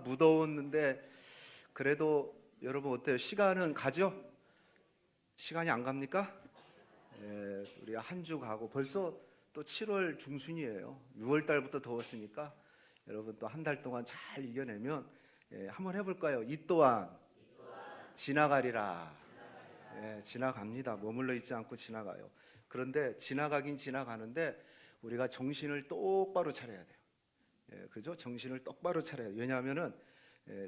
무더웠는데 그래도 여러분 어때요? 시간은 가죠? 시간이 안 갑니까? 예, 우리 한 주 가고 벌써 또 7월 중순이에요. 6월 달부터 더웠으니까 여러분 또 한 달 동안 잘 이겨내면 한번 해볼까요? 이 또한 지나가리라. 지나갑니다. 머물러 있지 않고 지나가요. 그런데 지나가긴 지나가는데 우리가 정신을 똑바로 차려야 돼요. 그죠? 정신을 똑바로 차려야 돼요. 왜냐하면은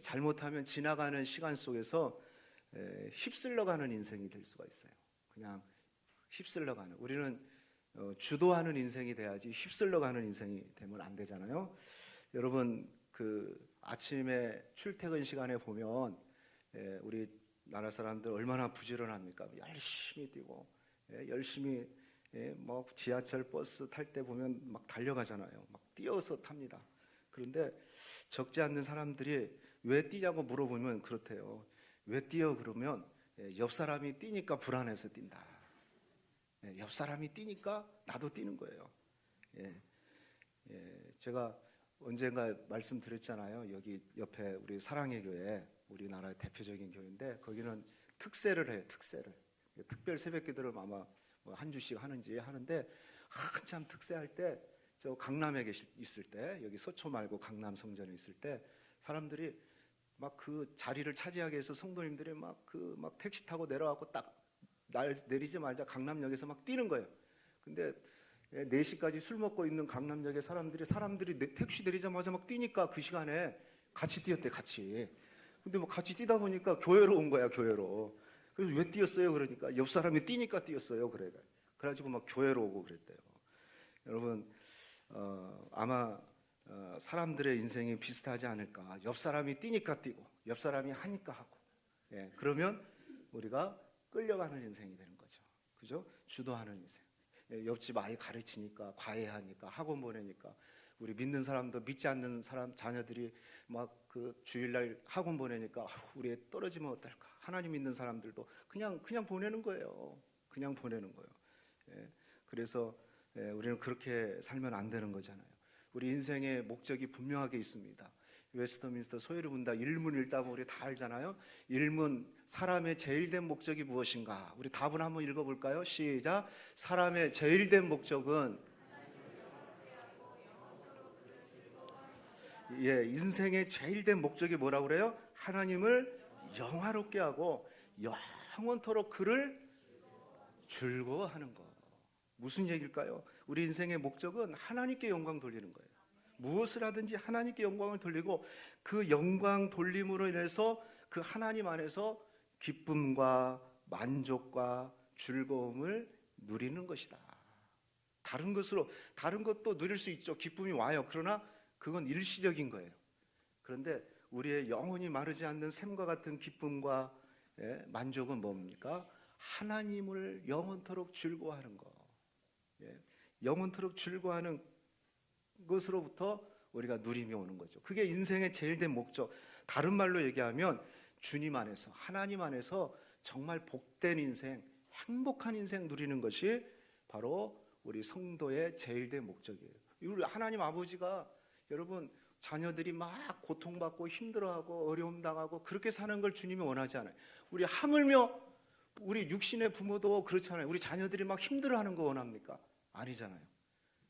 잘못하면 지나가는 시간 속에서 휩쓸려가는 인생이 될 수가 있어요. 그냥 휩쓸려가는. 우리는 주도하는 인생이 돼야지 휩쓸려가는 인생이 되면 안 되잖아요. 여러분 그 아침에 출퇴근 시간에 보면 우리 나라 사람들 얼마나 부지런합니까? 열심히 뛰고 열심히 뭐 지하철 버스 탈 때 보면 막 달려가잖아요. 막 뛰어서 탑니다. 그런데 적지 않는 사람들이 왜 뛰냐고 물어보면 그렇대요. 왜 뛰어? 그러면 옆 사람이 뛰니까 불안해서 뛴다. 옆 사람이 뛰니까 나도 뛰는 거예요. 제가 언젠가 말씀드렸잖아요. 여기 옆에 우리 사랑의 교회, 우리나라의 대표적인 교회인데 거기는 특세를 해요. 특세를. 특별 새벽기도를 아마 한 주씩 하는데 한참 특세할 때 저 강남에 있을 때, 여기 서초 말고 강남 성전에 있을 때 사람들이 막 그 자리를 차지하기 위해서 성도님들이 막 택시 타고 내려가고 딱 내리자마자 강남역에서 막 뛰는 거예요. 근데 4시까지 술 먹고 있는 강남역에 사람들이 택시 내리자마자 막 뛰니까 그 시간에 같이 뛰었대, 같이. 근데 뭐 같이 뛰다 보니까 교회로 온 거야, 교회로. 그래서 왜 뛰었어요? 그러니까 옆 사람이 뛰니까 뛰었어요. 그래가지고 막 교회로 오고 그랬대요. 여러분, 아마 사람들의 인생이 비슷하지 않을까. 옆 사람이 뛰니까 뛰고, 옆 사람이 하니까 하고. 그러면 우리가 끌려가는 인생이 되는 거죠. 그죠? 주도하는 인생. 옆집 아이 가르치니까, 과외하니까, 학원 보내니까, 우리 믿는 사람도 믿지 않는 사람 자녀들이 막 그 주일날 학원 보내니까 우리 애 떨어지면 어떨까? 하나님 믿는 사람들도 그냥 보내는 거예요. 그냥 보내는 거예요. 그래서 우리는 그렇게 살면 안 되는 거잖아요. 우리 인생의 목적이 분명하게 있습니다. 웨스터민스터 소회를 본다 1문 1답은 우리 다 알잖아요. 1문 사람의 제일된 목적이 무엇인가? 우리 답을 한번 읽어볼까요? 시작. 사람의 제일된 목적은 인생의 제일된 목적이 뭐라고 그래요? 하나님을 영화롭게 하고 영원토록 그를 즐거워하는 것. 무슨 얘기일까요? 우리 인생의 목적은 하나님께 영광 돌리는 거예요. 무엇을 하든지 하나님께 영광을 돌리고 그 영광 돌림으로 인해서 그 하나님 안에서 기쁨과 만족과 즐거움을 누리는 것이다. 다른 것도 누릴 수 있죠. 기쁨이 와요. 그러나 그건 일시적인 거예요. 그런데 우리의 영혼이 마르지 않는 샘과 같은 기쁨과 만족은 뭡니까? 하나님을 영원토록 즐거워하는 것. 영원토록 즐거워하는 것으로부터 우리가 누림이 오는 거죠. 그게 인생의 제일된 목적. 다른 말로 얘기하면 주님 안에서, 하나님 안에서 정말 복된 인생, 행복한 인생 누리는 것이 바로 우리 성도의 제일된 목적이에요. 우리 하나님 아버지가 여러분 자녀들이 막 고통받고 힘들어하고 어려움 당하고 그렇게 사는 걸 주님이 원하지 않아요. 우리 하물며 우리 육신의 부모도 그렇잖아요. 우리 자녀들이 막 힘들어하는 거 원합니까? 아니잖아요.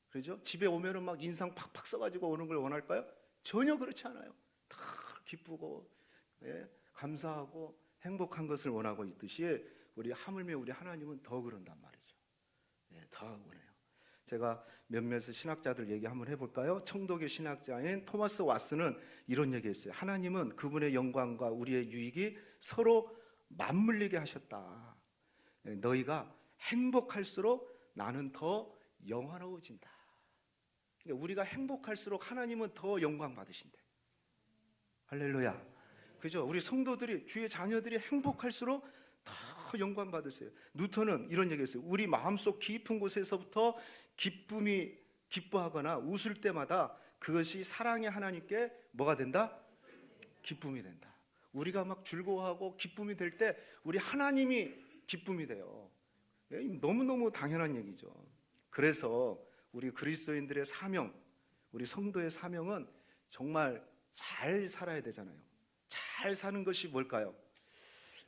그렇죠? 집에 오면은 막 인상 팍팍 써가지고 오는 걸 원할까요? 전혀 그렇지 않아요. 다 기쁘고 감사하고 행복한 것을 원하고 있듯이 우리 하물며 우리 하나님은 더 그런단 말이죠. 더 원해요. 제가 몇몇 신학자들 얘기 한번 해볼까요? 청도교 신학자인 토마스 왓슨은 이런 얘기했어요. 하나님은 그분의 영광과 우리의 유익이 서로 맞물리게 하셨다. 너희가 행복할수록 나는 더 영화로워진다. 그러니까 우리가 행복할수록 하나님은 더 영광 받으신대. 할렐루야. 그죠? 우리 성도들이, 주의 자녀들이 행복할수록 더 영광 받으세요. 누턴은 이런 얘기했어요. 우리 마음속 깊은 곳에서부터 기뻐하거나 웃을 때마다 그것이 사랑의 하나님께 뭐가 된다? 기쁨이 된다. 우리가 막 즐거워하고 기쁨이 될 때 우리 하나님이 기쁨이 돼요. 너무너무 당연한 얘기죠. 그래서 우리 그리스도인들의 사명, 우리 성도의 사명은 정말 잘 살아야 되잖아요. 잘 사는 것이 뭘까요?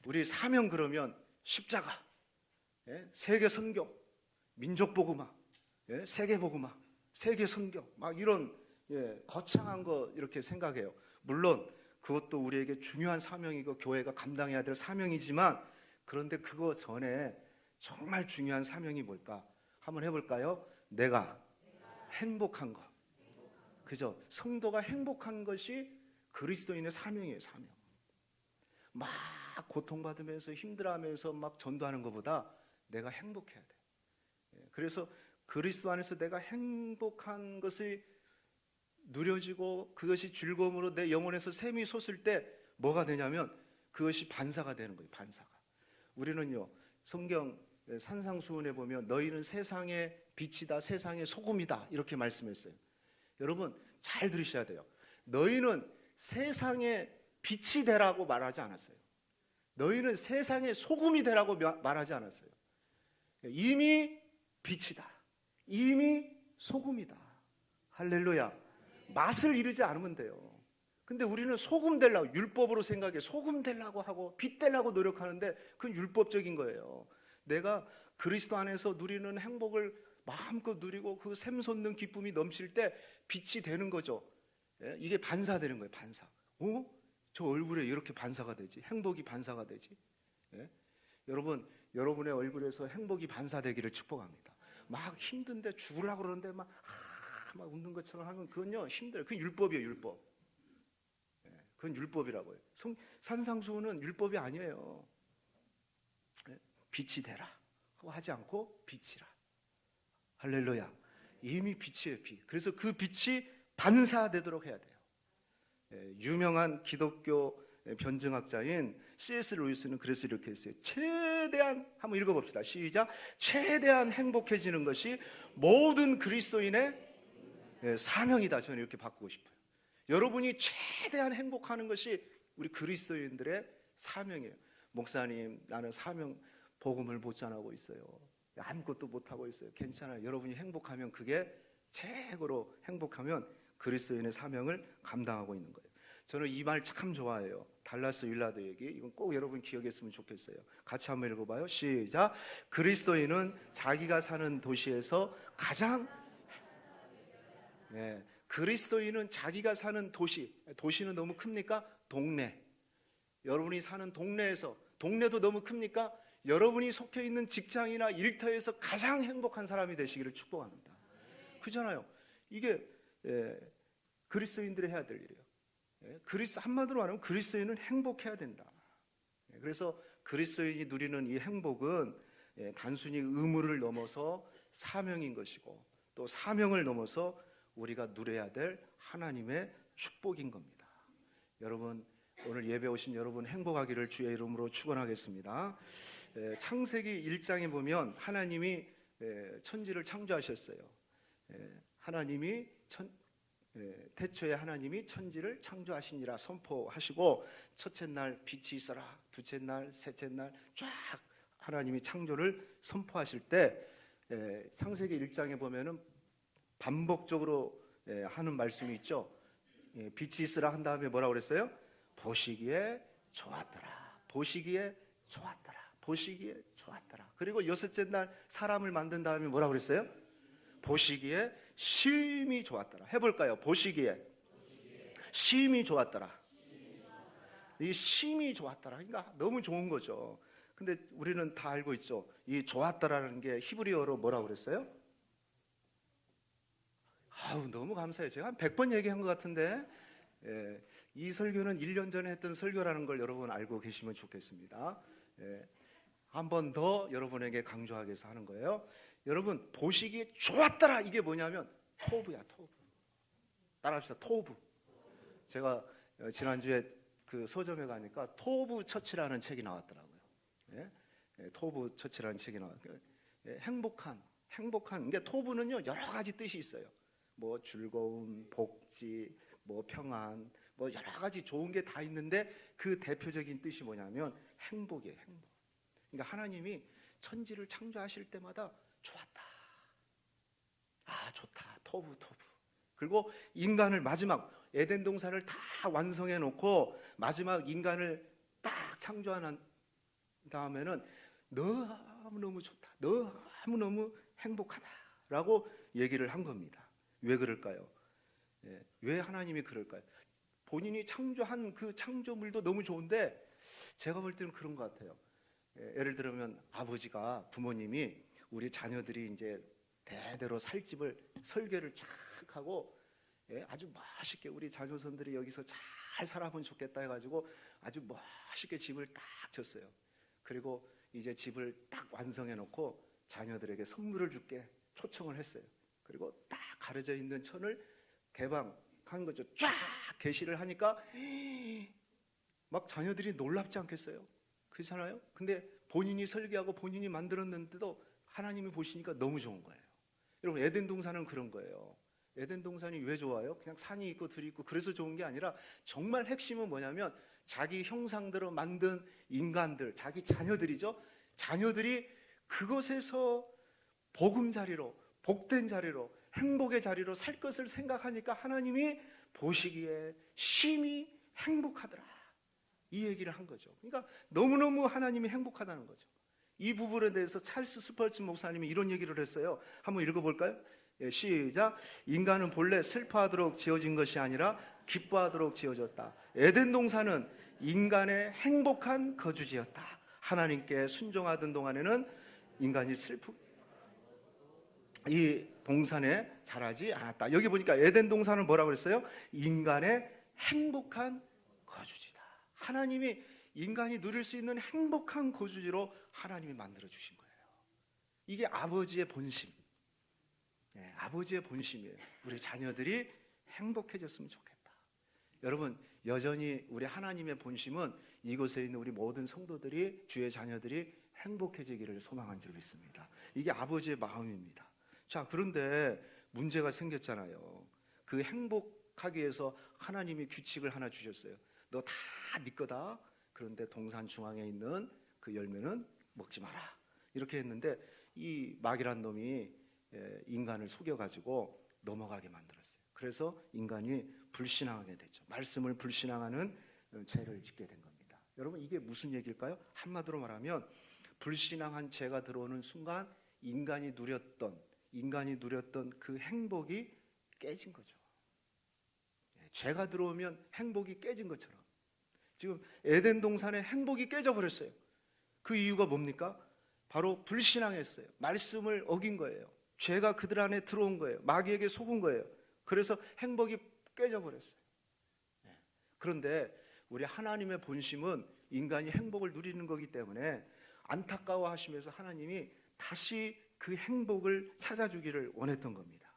우리 사명 그러면 십자가, 세계 선교, 민족 복음화, 세계 복음화, 세계 선교, 막 이런 거창한 거 이렇게 생각해요. 물론 그것도 우리에게 중요한 사명이고 교회가 감당해야 될 사명이지만, 그런데 그거 전에 정말 중요한 사명이 뭘까? 한번 해볼까요? 내가 행복한 것. 그죠? 성도가 행복한 것이 그리스도인의 사명이에요. 사명. 막 고통받으면서 힘들어하면서 막 전도하는 것보다 내가 행복해야 돼. 그래서 그리스도 안에서 내가 행복한 것이 누려지고 그것이 즐거움으로 내 영혼에서 샘이 솟을 때 뭐가 되냐면 그것이 반사가 되는 거예요. 반사가. 우리는요, 성경 산상수훈에 보면 너희는 세상의 빛이다, 세상의 소금이다 이렇게 말씀했어요. 여러분 잘 들으셔야 돼요. 너희는 세상의 빛이 되라고 말하지 않았어요. 너희는 세상의 소금이 되라고 말하지 않았어요. 이미 빛이다, 이미 소금이다. 할렐루야. 맛을 이루지 않으면 돼요. 근데 우리는 소금 되려고, 율법으로 생각해 소금 되려고 하고 빛 되려고 노력하는데 그건 율법적인 거예요. 내가 그리스도 안에서 누리는 행복을 마음껏 누리고 그 샘솟는 기쁨이 넘칠 때 빛이 되는 거죠. 이게 반사되는 거예요. 반사. 저 얼굴에 이렇게 반사가 되지, 행복이 반사가 되지. 여러분, 여러분의 얼굴에서 행복이 반사되기를 축복합니다. 막 힘든데 죽으려고 그러는데 막 웃는 것처럼 하면 그건요 힘들어요. 그건 율법이에요. 율법. 그건 율법이라고요. 산상수훈은 율법이 아니에요. 빛이 되라 하고 하지 않고 빛이라. 할렐루야. 이미 빛이에요. 빛. 그래서 그 빛이 반사되도록 해야 돼요. 유명한 기독교 변증학자인 C.S. 루이스는 그래서 이렇게 했어요. 최대한, 한번 읽어봅시다. 시작. 최대한 행복해지는 것이 모든 그리스도인의 사명이다. 저는 이렇게 바꾸고 싶어요. 여러분이 최대한 행복하는 것이 우리 그리스도인들의 사명이에요. 목사님, 나는 사명 복음을 못 전하고 있어요. 아무것도 못하고 있어요. 괜찮아요. 여러분이 행복하면, 그게 최고로 행복하면 그리스도인의 사명을 감당하고 있는 거예요. 저는 이 말 참 좋아해요. 달라스 윌라드 얘기. 이건 꼭 여러분 기억했으면 좋겠어요. 같이 한번 읽어봐요. 시작. 그리스도인은 자기가 사는 도시에서 가장 그리스도인은 자기가 사는 도시는 너무 큽니까? 동네. 여러분이 사는 동네에서, 동네도 너무 큽니까? 여러분이 속해 있는 직장이나 일터에서 가장 행복한 사람이 되시기를 축복합니다. 그잖아요. 이게 그리스도인들이 해야 될 일이에요. 한마디로 말하면 그리스도인은 행복해야 된다. 그래서 그리스도인이 누리는 이 행복은 단순히 의무를 넘어서 사명인 것이고, 또 사명을 넘어서 우리가 누려야 될 하나님의 축복인 겁니다. 여러분, 오늘 예배 오신 여러분 행복하기를 주의 이름으로 축원하겠습니다. 창세기 1장에 보면 하나님이 천지를 창조하셨어요. 하나님이 태초에 하나님이 천지를 창조하시니라 선포하시고, 첫째 날 빛이 있어라, 둘째 날, 셋째 날 쫙 하나님이 창조를 선포하실 때 창세기 1장에 보면은 반복적으로 하는 말씀이 있죠. 빛이 있으라 한 다음에 뭐라고 그랬어요? 보시기에 좋았더라, 보시기에 좋았더라, 보시기에 좋았더라. 그리고 여섯째 날 사람을 만든 다음에 뭐라고 그랬어요? 보시기에 심히 좋았더라. 해볼까요? 보시기에 심히 좋았더라. 이 심히 좋았더라. 그러니까 너무 좋은 거죠. 근데 우리는 다 알고 있죠. 이 좋았더라는 게 히브리어로 뭐라고 그랬어요? 너무 감사해요. 제가 한 100번 얘기한 것 같은데, 이 설교는 1년 전에 했던 설교라는 걸 여러분 알고 계시면 좋겠습니다. 한 번 더 여러분에게 강조하기 위해서 하는 거예요. 여러분, 보시기에 좋았더라, 이게 뭐냐면 토부야, 토부. 따라합시다. 토부. 제가 지난주에 그 서점에 가니까 토부 처치라는 책이 나왔더라고요. 토부 처치라는 책이 나왔어요. 행복한, 그러니까 토부는요 여러 가지 뜻이 있어요. 뭐 즐거움, 복지, 뭐 평안, 뭐 여러 가지 좋은 게 다 있는데 그 대표적인 뜻이 뭐냐면 행복이에요. 행복. 그러니까 하나님이 천지를 창조하실 때마다 좋았다, 좋다, 토부. 그리고 인간을 마지막 에덴 동산을 다 완성해 놓고 마지막 인간을 딱 창조한 다음에는 너무너무 좋다, 너무너무 행복하다라고 얘기를 한 겁니다. 왜 그럴까요? 왜 하나님이 그럴까요? 본인이 창조한 그 창조물도 너무 좋은데 제가 볼 때는 그런 것 같아요. 예를 들면 아버지가, 부모님이 우리 자녀들이 이제 대대로 살 집을 설계를 쫙 하고 아주 멋있게 우리 자녀선들이 여기서 잘 살아보면 좋겠다 해가지고 아주 멋있게 집을 딱 졌어요. 그리고 이제 집을 딱 완성해 놓고 자녀들에게 선물을 줄게 초청을 했어요. 그리고 딱 가려져 있는 천을 개방한 거죠. 쫙 게시를 하니까 막 자녀들이 놀랍지 않겠어요? 그렇잖아요? 근데 본인이 설계하고 본인이 만들었는데도 하나님이 보시니까 너무 좋은 거예요. 여러분, 에덴 동산은 그런 거예요. 에덴 동산이 왜 좋아요? 그냥 산이 있고 들이 있고 그래서 좋은 게 아니라 정말 핵심은 뭐냐면 자기 형상대로 만든 인간들, 자기 자녀들이죠. 자녀들이 그것에서 보금자리로, 복된 자리로, 행복의 자리로 살 것을 생각하니까 하나님이 보시기에 심히 행복하더라, 이 얘기를 한 거죠. 그러니까 너무너무 하나님이 행복하다는 거죠. 이 부분에 대해서 찰스 스펄전 목사님이 이런 얘기를 했어요. 한번 읽어볼까요? 시작. 인간은 본래 슬퍼하도록 지어진 것이 아니라 기뻐하도록 지어졌다. 에덴 동산은 인간의 행복한 거주지였다. 하나님께 순종하던 동안에는 인간이 이 동산에 자라지 않았다. 여기 보니까 에덴 동산을 뭐라고 그랬어요? 인간의 행복한 거주지다. 하나님이 인간이 누릴 수 있는 행복한 거주지로 하나님이 만들어 주신 거예요. 이게 아버지의 본심. 아버지의 본심이에요. 우리 자녀들이 행복해졌으면 좋겠다. 여러분, 여전히 우리 하나님의 본심은 이곳에 있는 우리 모든 성도들이, 주의 자녀들이 행복해지기를 소망한 줄 믿습니다. 이게 아버지의 마음입니다. 자, 그런데 문제가 생겼잖아요. 그 행복하기 위해서 하나님이 규칙을 하나 주셨어요. 너 다 네 거다. 그런데 동산 중앙에 있는 그 열매는 먹지 마라. 이렇게 했는데 이 마귀란 놈이 인간을 속여가지고 넘어가게 만들었어요. 그래서 인간이 불신앙하게 됐죠. 말씀을 불신앙하는 죄를 짓게 된 겁니다. 여러분, 이게 무슨 얘기일까요? 한마디로 말하면 불신앙한 죄가 들어오는 순간 인간이 누렸던 그 행복이 깨진 거죠. 죄가 들어오면 행복이 깨진 것처럼 지금 에덴 동산의 행복이 깨져버렸어요. 그 이유가 뭡니까? 바로 불신앙했어요. 말씀을 어긴 거예요. 죄가 그들 안에 들어온 거예요. 마귀에게 속은 거예요. 그래서 행복이 깨져버렸어요. 그런데 우리 하나님의 본심은 인간이 행복을 누리는 거기 때문에 안타까워하시면서 하나님이 다시 그 행복을 찾아주기를 원했던 겁니다.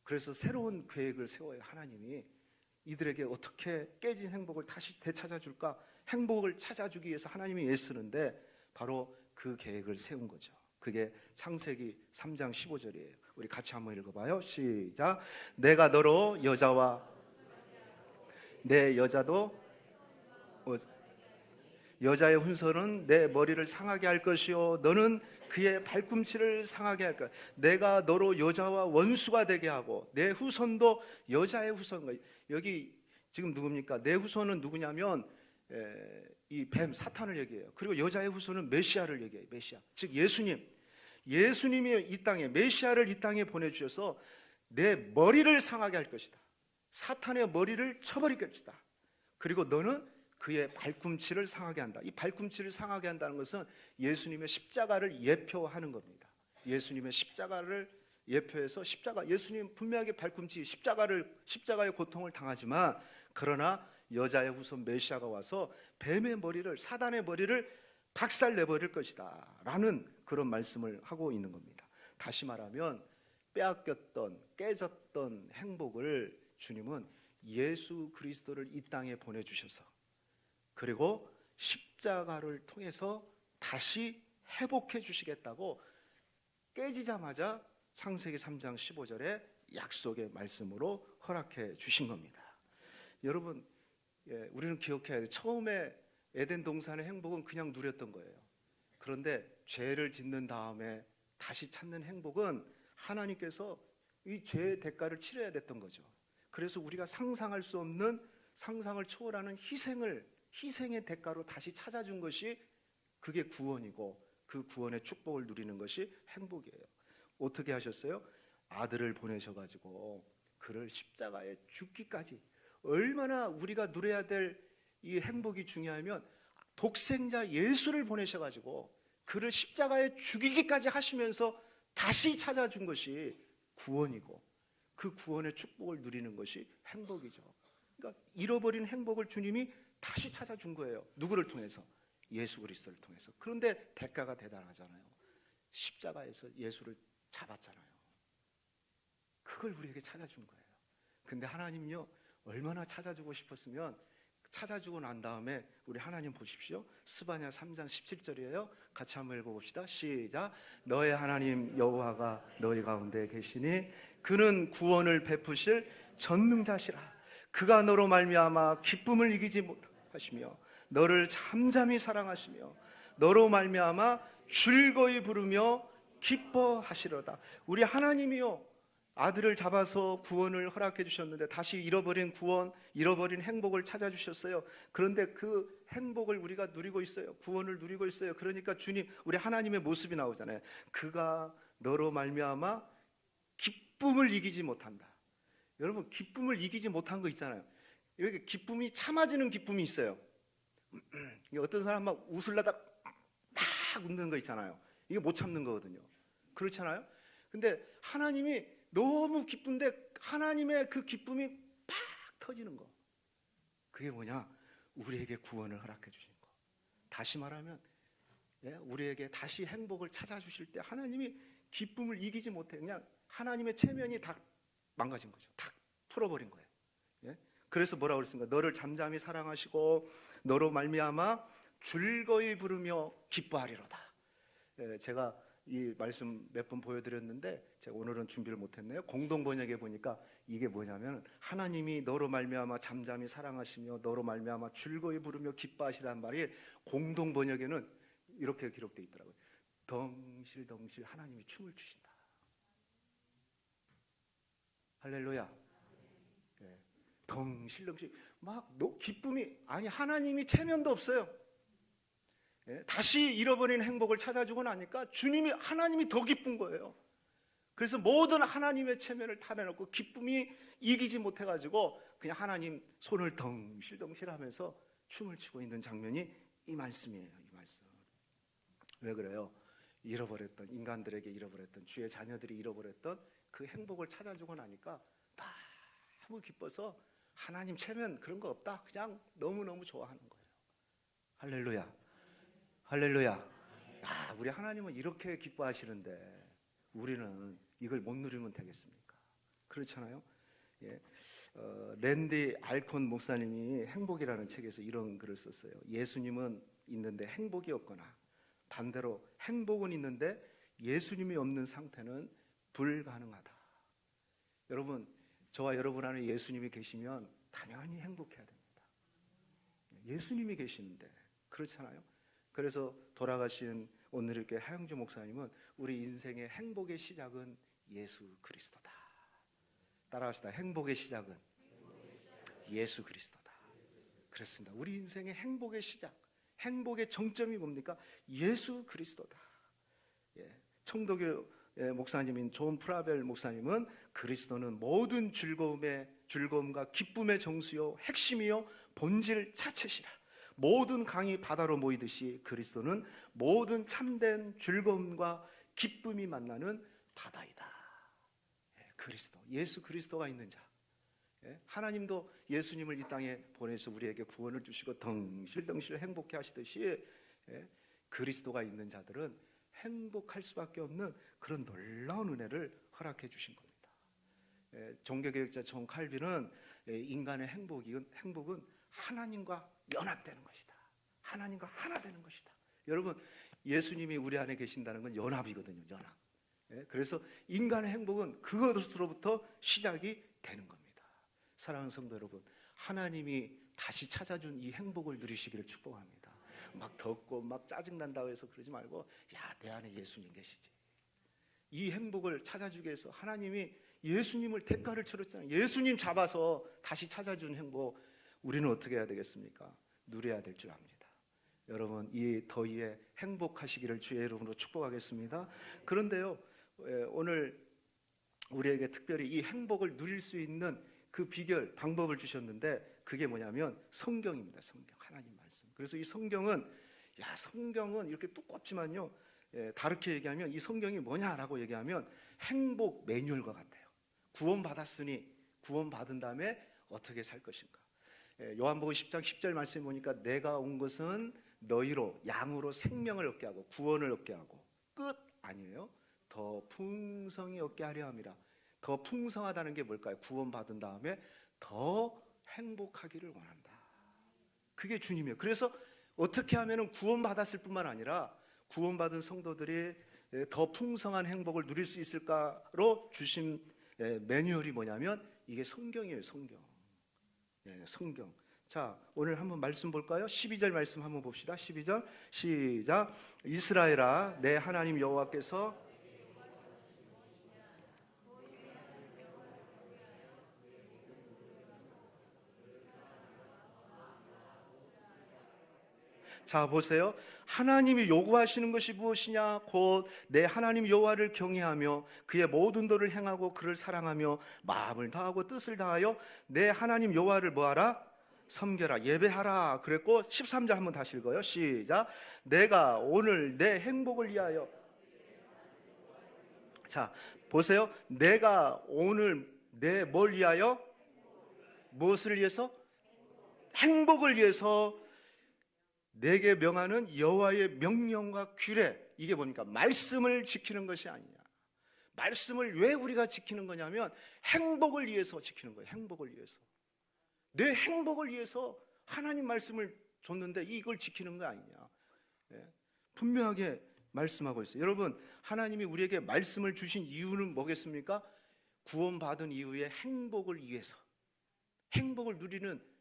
그래서 새로운 계획을 세워요. 하나님이 이들에게 어떻게 깨진 행복을 다시 되찾아줄까? 행복을 찾아주기 위해서 하나님이 애쓰는데 바로 그 계획을 세운 거죠. 그게 창세기 3장 15절이에요. 우리 같이 한번 읽어봐요. 시작. 내가 너로 여자와 내 여자도 여자의 훈서는 내 머리를 상하게 할 것이요 너는 그의 발꿈치를 상하게 할 거야. 내가 너로 여자와 원수가 되게 하고 내 후손도 여자의 후손과. 여기 지금 누굽니까? 내 후손은 누구냐면 이 뱀 사탄을 얘기해요. 그리고 여자의 후손은 메시아를 얘기해요. 메시아, 즉 예수님이 이 땅에, 메시아를 이 땅에 보내주셔서 내 머리를 상하게 할 것이다. 사탄의 머리를 쳐버릴 것이다. 그리고 너는 그의 발꿈치를 상하게 한다. 이 발꿈치를 상하게 한다는 것은 예수님의 십자가를 예표하는 겁니다. 예수님의 십자가를 예표해서 예수님 분명하게 발꿈치, 십자가의 고통을 당하지만 그러나 여자의 후손 메시아가 와서 뱀의 머리를, 사단의 머리를 박살내버릴 것이다 라는 그런 말씀을 하고 있는 겁니다. 다시 말하면 빼앗겼던, 깨졌던 행복을 주님은 예수 그리스도를 이 땅에 보내주셔서 그리고 십자가를 통해서 다시 회복해 주시겠다고 깨지자마자 창세기 3장 15절에 약속의 말씀으로 허락해 주신 겁니다. 여러분, 우리는 기억해야 돼요. 처음에 에덴 동산의 행복은 그냥 누렸던 거예요. 그런데 죄를 짓는 다음에 다시 찾는 행복은 하나님께서 이 죄의 대가를 치러야 됐던 거죠. 그래서 우리가 상상할 수 없는, 상상을 초월하는 희생의 대가로 다시 찾아준 것이, 그게 구원이고, 그 구원의 축복을 누리는 것이 행복이에요. 어떻게 하셨어요? 아들을 보내셔가지고 그를 십자가에 죽기까지. 얼마나 우리가 누려야 될 이 행복이 중요하면, 독생자 예수를 보내셔가지고 그를 십자가에 죽이기까지 하시면서 다시 찾아준 것이 구원이고, 그 구원의 축복을 누리는 것이 행복이죠. 그러니까 잃어버린 행복을 주님이 다시 찾아준 거예요. 누구를 통해서? 예수 그리스도를 통해서. 그런데 대가가 대단하잖아요. 십자가에서 예수를 잡았잖아요. 그걸 우리에게 찾아준 거예요. 근데 하나님은요, 얼마나 찾아주고 싶었으면, 찾아주고 난 다음에 우리 하나님 보십시오. 스바냐 3장 17절이에요. 같이 한번 읽어봅시다. 시작. 너의 하나님 여호와가 너희 가운데 계시니 그는 구원을 베푸실 전능자시라. 그가 너로 말미암아 기쁨을 이기지 못하시며 너를 잠잠히 사랑하시며 너로 말미암아 즐거이 부르며 기뻐하시로다. 우리 하나님이요, 아들을 잡아서 구원을 허락해 주셨는데 다시 잃어버린 구원, 잃어버린 행복을 찾아주셨어요. 그런데 그 행복을 우리가 누리고 있어요. 구원을 누리고 있어요. 그러니까 주님, 우리 하나님의 모습이 나오잖아요. 그가 너로 말미암아 기쁨을 이기지 못한다. 여러분, 기쁨을 이기지 못한 거 있잖아요. 이렇게 기쁨이 참아지는 기쁨이 있어요. 어떤 사람 막 웃으려다 막 웃는 거 있잖아요. 이게 못 참는 거거든요. 그렇잖아요. 근데 하나님이 너무 기쁜데 하나님의 그 기쁨이 팍 터지는 거, 그게 뭐냐? 우리에게 구원을 허락해 주신 거. 다시 말하면, 우리에게 다시 행복을 찾아주실 때 하나님이 기쁨을 이기지 못해. 그냥 하나님의 체면이 다 망가진 거죠. 다 풀어버린 거예요. 그래서 뭐라고 그랬습니까? 너를 잠잠히 사랑하시고 너로 말미암아 즐거이 부르며 기뻐하리로다. 제가 이 말씀 몇 번 보여드렸는데 제가 오늘은 준비를 못했네요. 공동 번역에 보니까 이게 뭐냐면, 하나님이 너로 말미암아 잠잠히 사랑하시며 너로 말미암아 즐거이 부르며 기뻐하시다는 말이 공동 번역에는 이렇게 기록되어 있더라고요. 덩실덩실 하나님이 춤을 추신다. 할렐루야. 덩실덩실 막 기쁨이, 아니 하나님이 체면도 없어요. 다시 잃어버린 행복을 찾아주고 나니까 하나님이 더 기쁜 거예요. 그래서 모든 하나님의 체면을 타내놓고 기쁨이 이기지 못해가지고 그냥 하나님 손을 덩실덩실 하면서 춤을 추고 있는 장면이 이 말씀이에요. 이 말씀. 왜 그래요? 잃어버렸던, 인간들에게 잃어버렸던, 주의 자녀들이 잃어버렸던 그 행복을 찾아주고 나니까 너무 기뻐서 하나님 체면 그런 거 없다, 그냥 너무너무 좋아하는 거예요. 할렐루야. 할렐루야. 우리 하나님은 이렇게 기뻐하시는데 우리는 이걸 못 누리면 되겠습니까? 그렇잖아요. 랜디 알콘 목사님이 행복이라는 책에서 이런 글을 썼어요. 예수님은 있는데 행복이 없거나 반대로 행복은 있는데 예수님이 없는 상태는 불가능하다. 여러분, 저와 여러분 안에 예수님이 계시면 당연히 행복해야 됩니다. 예수님이 계시는데, 그렇잖아요. 그래서 돌아가신 오늘의 하영주 목사님은 우리 인생의 행복의 시작은 예수 그리스도다. 따라합시다. 행복의 시작은 예수 그리스도다. 그렇습니다. 우리 인생의 행복의 시작, 행복의 정점이 뭡니까? 예수 그리스도다. 청도교 목사님인 존 프라벨 목사님은 그리스도는 모든 즐거움과 기쁨의 정수요 핵심이요 본질 자체시라. 모든 강이 바다로 모이듯이 그리스도는 모든 참된 즐거움과 기쁨이 만나는 바다이다. 그리스도, 예수 그리스도가 있는 자. 하나님도 예수님을 이 땅에 보내서 우리에게 구원을 주시고 덩실덩실 행복해 하시듯이 그리스도가 있는 자들은 행복할 수밖에 없는 그런 놀라운 은혜를 허락해 주신 겁니다. 종교개혁자 존 칼빈은 인간의 행복은 하나님과 연합되는 것이다. 하나님과 하나 되는 것이다. 여러분, 예수님이 우리 안에 계신다는 건 연합이거든요. 연합. 그래서 인간의 행복은 그것으로부터 시작이 되는 겁니다. 사랑하는 성도 여러분, 하나님이 다시 찾아준 이 행복을 누리시기를 축복합니다. 막 덥고 막 짜증난다고 해서 그러지 말고, 내 안에 예수님 계시지. 이 행복을 찾아주기 위해서 하나님이 예수님을 대가를 치렀잖아요. 예수님 잡아서 다시 찾아준 행복, 우리는 어떻게 해야 되겠습니까? 누려야 될 줄 압니다. 여러분, 이 더위에 행복하시기를 주의 이름으로 축복하겠습니다. 그런데요, 오늘 우리에게 특별히 이 행복을 누릴 수 있는 그 비결, 방법을 주셨는데 그게 뭐냐면 성경입니다. 성경, 하나님 말씀. 그래서 이 성경은 이렇게 두껍지만요, 다르게 얘기하면 이 성경이 뭐냐라고 얘기하면 행복 매뉴얼과 같아요. 구원받았으니 구원받은 다음에 어떻게 살 것인가. 요한복음 10장 10절 말씀에 보니까 내가 온 것은 너희로 양으로 생명을 얻게 하고 구원을 얻게 하고, 끝 아니에요. 더 풍성히 얻게 하려 함이라. 더 풍성하다는 게 뭘까요? 구원받은 다음에 더 행복하기를 원한다. 그게 주님이에요. 그래서 어떻게 하면 구원받았을 뿐만 아니라 구원받은 성도들이 더 풍성한 행복을 누릴 수 있을까로 주신 매뉴얼이 뭐냐면 이게 성경이에요. 성경. 성경. 자, 오늘 한번 말씀 볼까요? 12절 말씀 한번 봅시다. 12절 시작. 이스라엘아, 내 하나님 여호와께서 자, 보세요. 하나님이 요구하시는 것이 무엇이냐? 곧 내 하나님 여호와를 경외하며 그의 모든 도를 행하고 그를 사랑하며 마음을 다하고 뜻을 다하여 내 하나님 여호와를 뭐하라? 섬겨라, 예배하라 그랬고, 13절 한번 다시 읽어요. 시작. 내가 오늘 내 행복을 위하여. 자, 보세요. 내가 오늘 내 뭘 위하여? 무엇을 위해서? 행복을 위해서 내게 명하는 여호와의 명령과 규례, 이게 보니까 말씀을 지키는 것이 아니냐. 말씀을 왜 우리가 지키는 거냐면 행복을 위해서 지키는 거예요. 행복을 위해서. 내 행복을 위해서 하나님 말씀을 줬는데 이걸 지키는 거 아니냐. 분명하게 말씀하고 있어요. 여러분, 하나님이 우리에게 말씀을 주신 이유는 뭐겠습니까? 구원받은 이후에 행복을 위해서, 행복을 누리는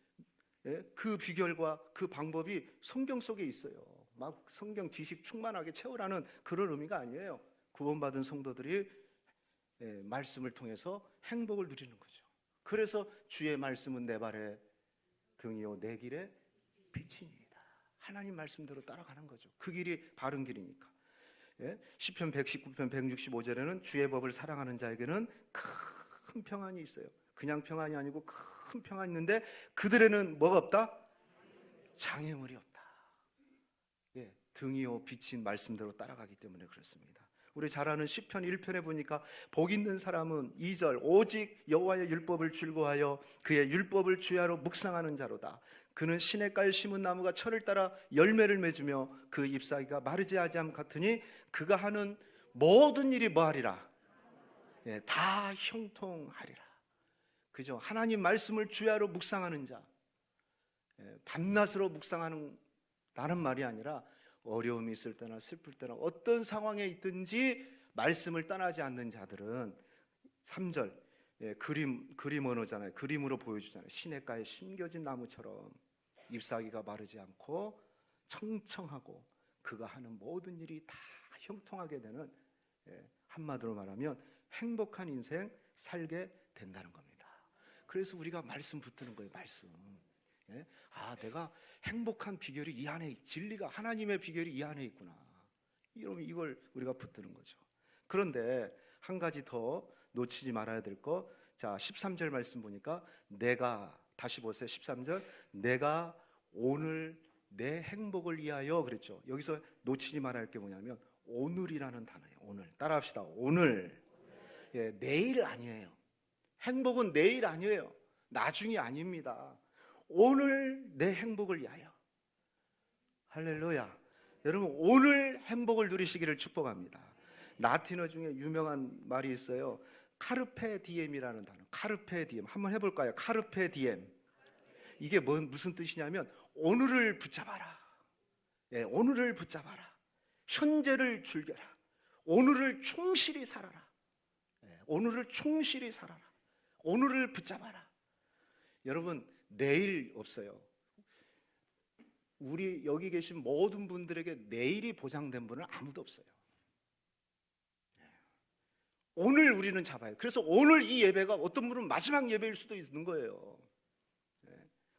그 비결과 그 방법이 성경 속에 있어요. 막 성경 지식 충만하게 채우라는 그런 의미가 아니에요. 구원받은 성도들이 말씀을 통해서 행복을 누리는 거죠. 그래서 주의 말씀은 내 발의 등이요 내 길의 빛이니이다. 하나님 말씀대로 따라가는 거죠. 그 길이 바른 길이니까. 시편 119편 165절에는 주의 법을 사랑하는 자에게는 큰 평안이 있어요. 그냥 평안이 아니고 큰 평안이 있는데 그들에는 뭐가 없다? 장애물이 없다. 등이요 빛인 말씀대로 따라가기 때문에 그렇습니다. 우리 잘 아는 시편 1편에 보니까 복 있는 사람은 2절 오직 여호와의 율법을 즐거워하여 그의 율법을 주야로 묵상하는 자로다. 그는 시냇가에 심은 나무가 철을 따라 열매를 맺으며 그 잎사귀가 마르지 아니함 같으니 그가 하는 모든 일이 뭐하리라? 다 형통하리라. 그죠? 하나님 말씀을 주야로 묵상하는 자, 밤낮으로 묵상하는 다른 말이 아니라 어려움이 있을 때나 슬플 때나 어떤 상황에 있든지 말씀을 떠나지 않는 자들은 3절 그림 언어잖아요. 그림으로 보여주잖아요. 시냇가에 심겨진 나무처럼 잎사귀가 마르지 않고 청청하고 그가 하는 모든 일이 다 형통하게 되는, 한마디로 말하면 행복한 인생 살게 된다는 겁니다. 그래서 우리가 말씀 붙드는 거예요. 말씀. 내가 행복한 비결이 이 안에, 진리가 하나님의 비결이 이 안에 있구나. 이걸 우리가 붙드는 거죠. 그런데 한 가지 더 놓치지 말아야 될 거. 자, 13절 말씀 보니까 내가, 다시 보세요. 13절 내가 오늘 내 행복을 위하여 그랬죠. 여기서 놓치지 말아야 할 게 뭐냐면 오늘이라는 단어예요. 오늘. 따라합시다. 오늘. 내일 아니에요. 행복은 내일 아니에요. 나중이 아닙니다. 오늘 내 행복을 위하여. 할렐루야. 여러분, 오늘 행복을 누리시기를 축복합니다. 라틴어 중에 유명한 말이 있어요. 카르페 디엠이라는 단어. 카르페 디엠. 한번 해볼까요? 카르페 디엠. 이게 무슨 뜻이냐면 오늘을 붙잡아라. 오늘을 붙잡아라. 현재를 즐겨라. 오늘을 충실히 살아라. 오늘을 충실히 살아라. 오늘을 붙잡아라. 여러분, 내일 없어요. 우리 여기 계신 모든 분들에게 내일이 보장된 분은 아무도 없어요. 오늘 우리는 잡아요. 그래서 오늘 이 예배가 어떤 분은 마지막 예배일 수도 있는 거예요.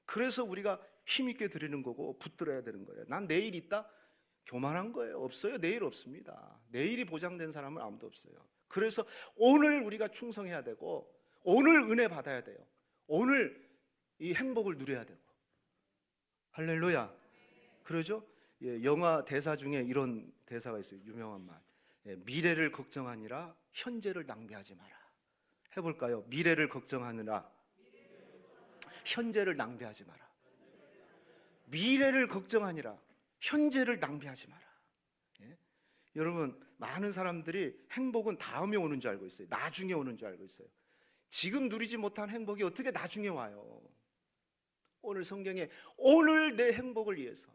그래서 우리가 힘있게 드리는 거고 붙들어야 되는 거예요. 난 내일 있다? 교만한 거예요. 없어요. 내일 없습니다. 내일이 보장된 사람은 아무도 없어요. 그래서 오늘 우리가 충성해야 되고, 오늘 은혜 받아야 돼요. 오늘 이 행복을 누려야 되고. 할렐루야. 그러죠? 영화 대사 중에 이런 대사가 있어요. 유명한 말. 미래를 걱정하니라 현재를 낭비하지 마라. 해볼까요? 미래를 걱정하느라 현재를 낭비하지 마라. 미래를 걱정하니라 현재를 낭비하지 마라. 여러분, 많은 사람들이 행복은 다음에 오는 줄 알고 있어요. 나중에 오는 줄 알고 있어요. 지금 누리지 못한 행복이 어떻게 나중에 와요? 오늘 성경에 오늘 내 행복을 위해서.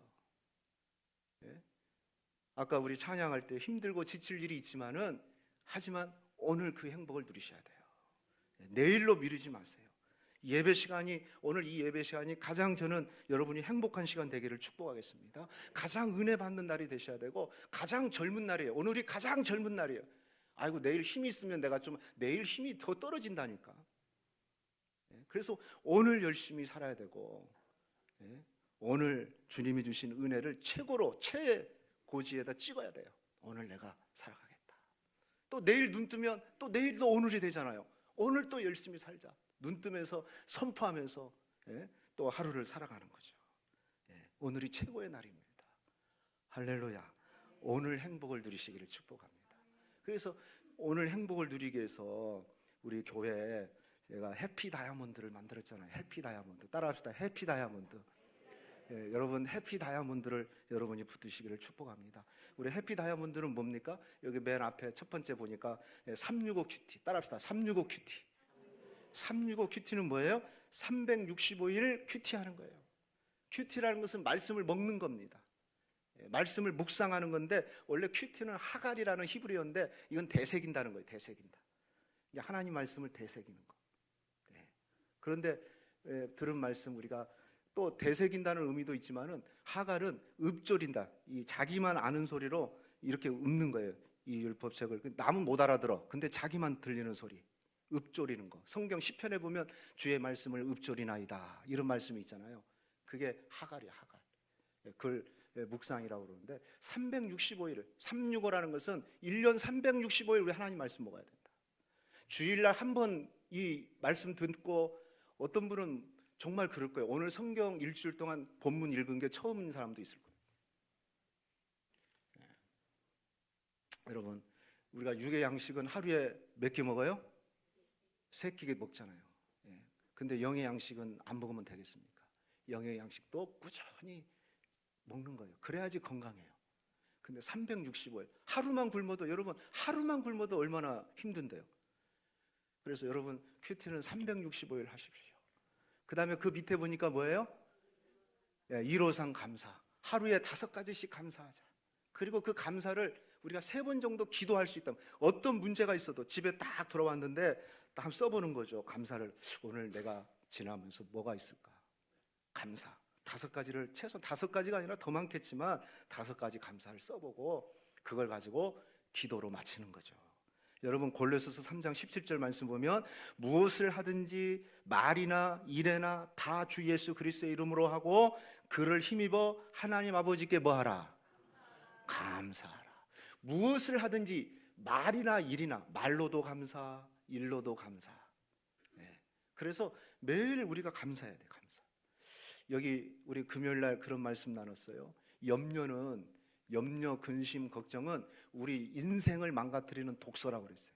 아까 우리 찬양할 때 힘들고 지칠 일이 있지만은, 하지만 오늘 그 행복을 누리셔야 돼요. 내일로 미루지 마세요. 예배 시간이, 오늘 이 예배 시간이 가장, 저는 여러분이 행복한 시간 되기를 축복하겠습니다. 가장 은혜 받는 날이 되셔야 되고, 가장 젊은 날이에요. 오늘이 가장 젊은 날이에요. 아이고, 내일 힘이 있으면 내가 좀, 내일 힘이 더 떨어진다니까. 그래서 오늘 열심히 살아야 되고, 오늘 주님이 주신 은혜를 최고로, 최고지에다 찍어야 돼요. 오늘 내가 살아가겠다. 또 내일 눈 뜨면 또 내일도 오늘이 되잖아요. 오늘 또 열심히 살자. 눈 뜨면서 선포하면서 또 하루를 살아가는 거죠. 오늘이 최고의 날입니다. 할렐루야. 오늘 행복을 누리시기를 축복합니다. 그래서 오늘 행복을 누리기 위해서 우리 교회에 제가 해피 다이아몬드를 만들었잖아요. 해피 다이아몬드. 따라합시다. 해피 다이아몬드. 여러분, 해피 다이아몬드를 여러분이 붙드시기를 축복합니다. 우리 해피 다이아몬드는 뭡니까? 여기 맨 앞에 첫 번째 보니까 365 큐티. 따라합시다. 365 큐티. 365 큐티는 뭐예요? 365일 큐티하는 거예요. 큐티라는 것은 말씀을 먹는 겁니다. 말씀을 묵상하는 건데, 원래 큐티는 하갈이라는 히브리어인데 이건 되새긴다는 거예요. 되새긴다. 하나님 말씀을 되새기는 거. 그런데 들은 말씀, 우리가 또 되새긴다는 의미도 있지만은, 하갈은 읊조린다. 이 자기만 아는 소리로 이렇게 읊는 거예요. 이 율법책을. 남은 못 알아들어. 근데 자기만 들리는 소리. 읊조리는 거. 성경 시편에 보면 주의 말씀을 읊조리나이다, 이런 말씀이 있잖아요. 그게 하갈이야, 하갈. 글 묵상이라고 그러는데, 365일, 365라는 것은 1년 365일 우리 하나님 말씀 먹어야 된다. 주일날 한 번 이 말씀 듣고, 어떤 분은 정말 그럴 거예요. 오늘 성경 일주일 동안 본문 읽은 게 처음인 사람도 있을 거예요. 여러분, 우리가 육의 양식은 하루에 몇 개 먹어요? 3끼 먹잖아요. 근데 영의 양식은 안 먹으면 되겠습니까? 영의 양식도 꾸준히 먹는 거예요. 그래야지 건강해요. 근데 365일, 하루만 굶어도, 여러분, 하루만 굶어도 얼마나 힘든데요. 그래서 여러분, 큐티는 365일 하십시오. 그 다음에 그 밑에 보니까 뭐예요? 1호상 감사. 하루에 5가지씩 감사하자. 그리고 그 감사를 우리가 3번 정도 기도할 수 있다면, 어떤 문제가 있어도 집에 딱 돌아왔는데 딱 한번 써보는 거죠. 감사를. 오늘 내가 지나면서 뭐가 있을까? 감사. 5가지를, 최소 5가지가 아니라 더 많겠지만 5가지 감사를 써보고, 그걸 가지고 기도로 마치는 거죠. 여러분, 골로새서 3장 17절 말씀 보면, 무엇을 하든지 말이나 일에나 다 주 예수 그리스도의 이름으로 하고 그를 힘입어 하나님 아버지께 뭐하라? 감사하라. 무엇을 하든지, 말이나 일이나, 말로도 감사, 일로도 감사. 그래서 매일 우리가 감사해야 돼. 감사. 여기 우리 금요일날 그런 말씀 나눴어요. 염려, 근심, 걱정은 우리 인생을 망가뜨리는 독소라고 그랬어요.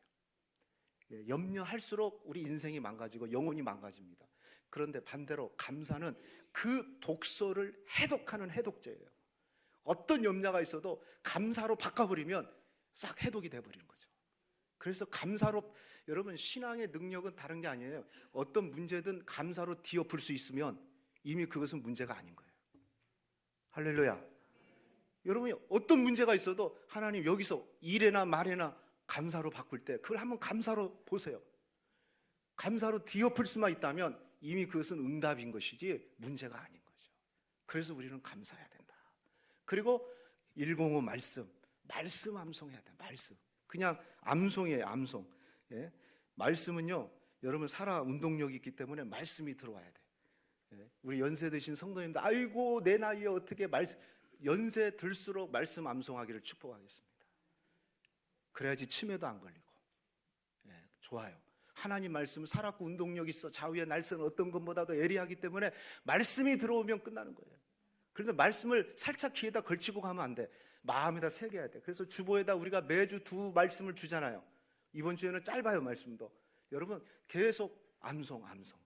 염려할수록 우리 인생이 망가지고 영혼이 망가집니다. 그런데 반대로 감사는 그 독소를 해독하는 해독제예요. 어떤 염려가 있어도 감사로 바꿔버리면 싹 해독이 돼버리는 거죠. 그래서 감사로, 여러분, 신앙의 능력은 다른 게 아니에요. 어떤 문제든 감사로 뒤엎을 수 있으면 이미 그것은 문제가 아닌 거예요. 할렐루야. 여러분이 어떤 문제가 있어도 하나님 여기서 일에나 말에나 감사로 바꿀 때, 그걸 한번 감사로 보세요. 감사로 뒤엎을 수만 있다면 이미 그것은 응답인 것이지 문제가 아닌 거죠. 그래서 우리는 감사해야 된다. 그리고 105 말씀 암송해야 돼. 말씀. 그냥 암송이에요. 암송. 예? 말씀은요, 여러분 살아 운동력이 있기 때문에 말씀이 들어와야 돼. 예? 우리 연세 드신 성도님들, 아이고 내 나이에 어떻게 말씀, 연세 들수록 말씀 암송하기를 축복하겠습니다. 그래야지 치매도 안 걸리고. 예, 좋아요. 하나님 말씀은 살았고 운동력 있어. 좌우의 날선 어떤 것보다도 예리하기 때문에 말씀이 들어오면 끝나는 거예요. 그래서 말씀을 살짝 귀에다 걸치고 가면 안 돼. 마음에다 새겨야 돼. 그래서 주보에다 우리가 매주 두 말씀을 주잖아요. 이번 주에는 짧아요, 말씀도. 여러분 계속 암송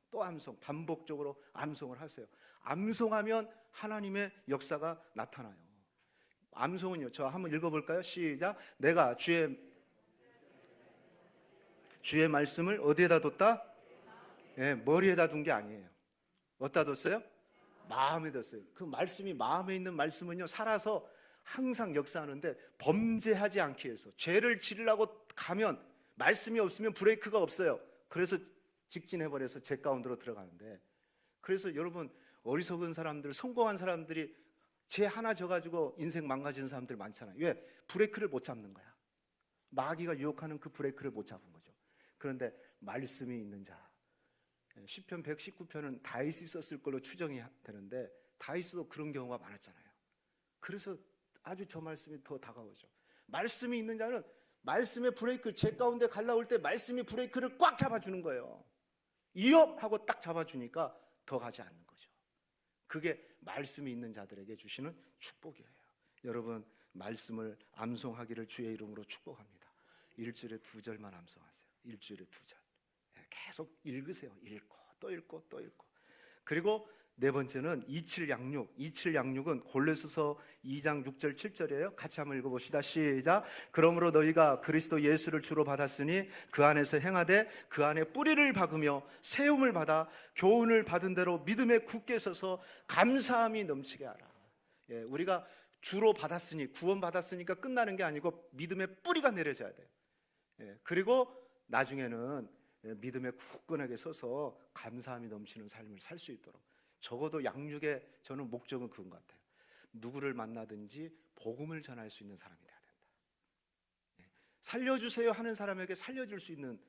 또 암송, 반복적으로 암송을 하세요. 암송하면 하나님의 역사가 나타나요. 암송은요, 저 한번 읽어볼까요? 시작. 내가 주의 말씀을 어디에다 뒀다? 예, 머리에다 둔 게 아니에요. 어디다 뒀어요? 마음에 뒀어요. 그 말씀이 마음에 있는 말씀은요, 살아서 항상 역사하는데 범죄하지 않기 위해서, 죄를 지으려고 가면 말씀이 없으면 브레이크가 없어요. 그래서 직진해버려서 죄 가운데로 들어가는데, 그래서 여러분 어리석은 사람들, 성공한 사람들이 죄 하나 져가지고 인생 망가지는 사람들 많잖아요. 왜? 브레이크를 못 잡는 거야. 마귀가 유혹하는 그 브레이크를 못 잡은 거죠. 그런데 말씀이 있는 자, 시편 119편은 다윗이 썼을 걸로 추정이 되는데 다윗도 그런 경우가 많았잖아요. 그래서 아주 저 말씀이 더 다가오죠. 말씀이 있는 자는 말씀의 브레이크, 제 가운데 갈라올 때 말씀이 브레이크를 꽉 잡아주는 거예요. 이업 하고 딱 잡아주니까 더 가지 않는 거죠. 그게 말씀이 있는 자들에게 주시는 축복이에요. 여러분 말씀을 암송하기를 주의 이름으로 축복합니다. 일주일에 2절만 암송하세요. 일주일에 2절. 계속 읽으세요. 읽고 또 읽고 또 읽고. 그리고 네 번째는 이칠양육. 이칠양육은 골로새서 2장 6절 7절이에요. 같이 한번 읽어봅시다. 시작. 그러므로 너희가 그리스도 예수를 주로 받았으니 그 안에서 행하되 그 안에 뿌리를 박으며 세움을 받아 교훈을 받은 대로 믿음에 굳게 서서 감사함이 넘치게 하라. 예, 우리가 주로 받았으니, 구원 받았으니까 끝나는 게 아니고 믿음의 뿌리가 내려져야 돼요. 예, 그리고 나중에는 믿음에 굳건하게 서서 감사함이 넘치는 삶을 살 수 있도록, 적어도 양육의 저는 목적은 그건 것 같아요. 누구를 만나든지 복음을 전할 수 있는 사람이 돼야 된다. 살려주세요 하는 사람에게 살려줄 수 있는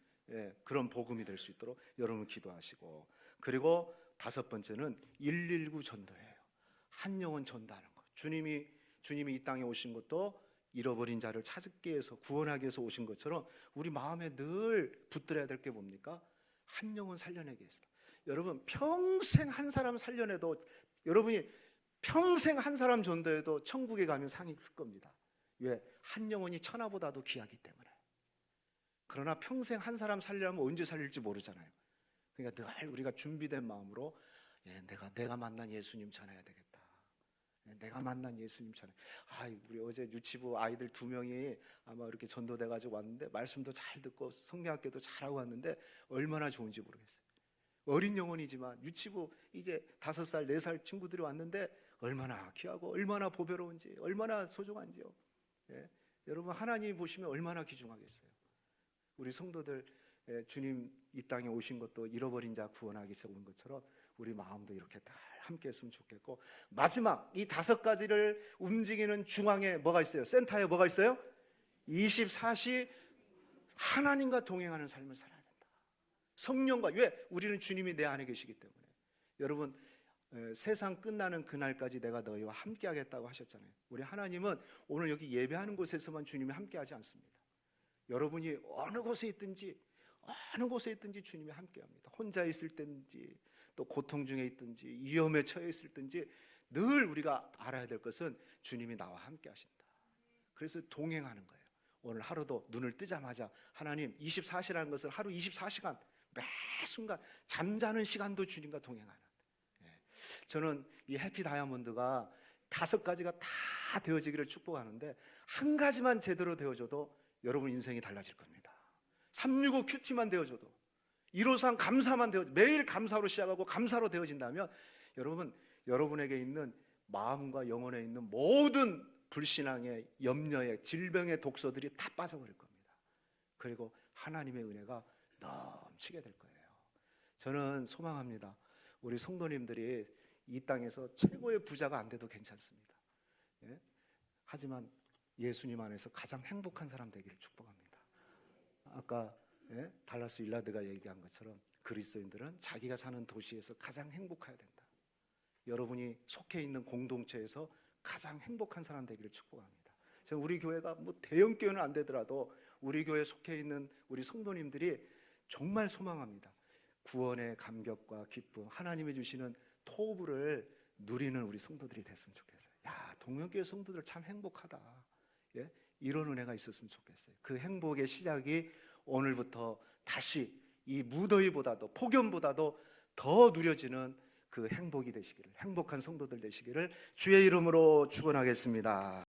그런 복음이 될 수 있도록 여러분 기도하시고, 그리고 5번째는 119 전도예요. 한 영혼 전도하는 것. 주님이 이 땅에 오신 것도 잃어버린 자를 찾기 위해서, 구원하기 위해서 오신 것처럼 우리 마음에 늘 붙들어야 될 게 뭡니까? 한 영혼 살려내기 위해서. 여러분 평생 한 사람 살려내도, 여러분이 평생 한 사람 전도해도 천국에 가면 상이 클 겁니다. 왜? 한 영혼이 천하보다도 귀하기 때문에. 그러나 평생 한 사람 살려면 언제 살릴지 모르잖아요. 그러니까 늘 우리가 준비된 마음으로 내가 만난 예수님 전해야 되겠다. 내가 만난 예수님 전해. 우리 어제 유치부 아이들 2명이 아마 이렇게 전도돼가지고 왔는데 말씀도 잘 듣고 성경학교도 잘하고 왔는데 얼마나 좋은지 모르겠어요. 어린 영혼이지만 유치부 이제 5살, 4살 친구들이 왔는데 얼마나 귀하고 얼마나 보배로운지, 얼마나 소중한지요. 예? 여러분 하나님이 보시면 얼마나 귀중하겠어요. 우리 성도들, 주님 이 땅에 오신 것도 잃어버린 자 구원하기 위해서 온 것처럼 우리 마음도 이렇게 다 함께 했으면 좋겠고, 마지막 이 5가지를 움직이는 중앙에 뭐가 있어요? 센터에 뭐가 있어요? 24시 하나님과 동행하는 삶을 살아야 된다. 성령과. 왜? 우리는 주님이 내 안에 계시기 때문에. 여러분 세상 끝나는 그날까지 내가 너희와 함께 하겠다고 하셨잖아요. 우리 하나님은 오늘 여기 예배하는 곳에서만 주님이 함께 하지 않습니다. 여러분이 어느 곳에 있든지 주님이 함께 합니다. 혼자 있을 때든지, 또 고통 중에 있든지, 위험에 처해 있을 때든지 늘 우리가 알아야 될 것은 주님이 나와 함께 하신다. 그래서 동행하는 거예요. 오늘 하루도 눈을 뜨자마자 하나님, 24시라는 것은 하루 24시간 매 순간 잠자는 시간도 주님과 동행하는. 저는 이 해피 다이아몬드가 5가지가 다 되어지기를 축복하는데, 한 가지만 제대로 되어져도 여러분 인생이 달라질 겁니다. 365 큐티만 되어져도, 153 감사만 되어져, 매일 감사로 시작하고 감사로 되어진다면 여러분, 여러분에게 있는 마음과 영혼에 있는 모든 불신앙의, 염려의, 질병의 독소들이 다 빠져버릴 겁니다. 그리고 하나님의 은혜가 넘치게 될 거예요. 저는 소망합니다. 우리 성도님들이 이 땅에서 최고의 부자가 안 돼도 괜찮습니다. 예? 하지만 예수님 안에서 가장 행복한 사람 되기를 축복합니다. 아까 예? 달라스 윌라드가 얘기한 것처럼 그리스도인들은 자기가 사는 도시에서 가장 행복해야 된다. 여러분이 속해 있는 공동체에서 가장 행복한 사람 되기를 축복합니다. 우리 교회가 뭐 대형 교회는 안 되더라도 우리 교회에 속해 있는 우리 성도님들이 정말 소망합니다. 구원의 감격과 기쁨, 하나님이 주시는 토부를 누리는 우리 성도들이 됐으면 좋겠어요. 야, 동명교회 성도들 참 행복하다. 예? 이런 은혜가 있었으면 좋겠어요. 그 행복의 시작이 오늘부터 다시 이 무더위보다도 폭염보다도 더 누려지는 그 행복이 되시기를, 행복한 성도들 되시기를 주의 이름으로 축원하겠습니다.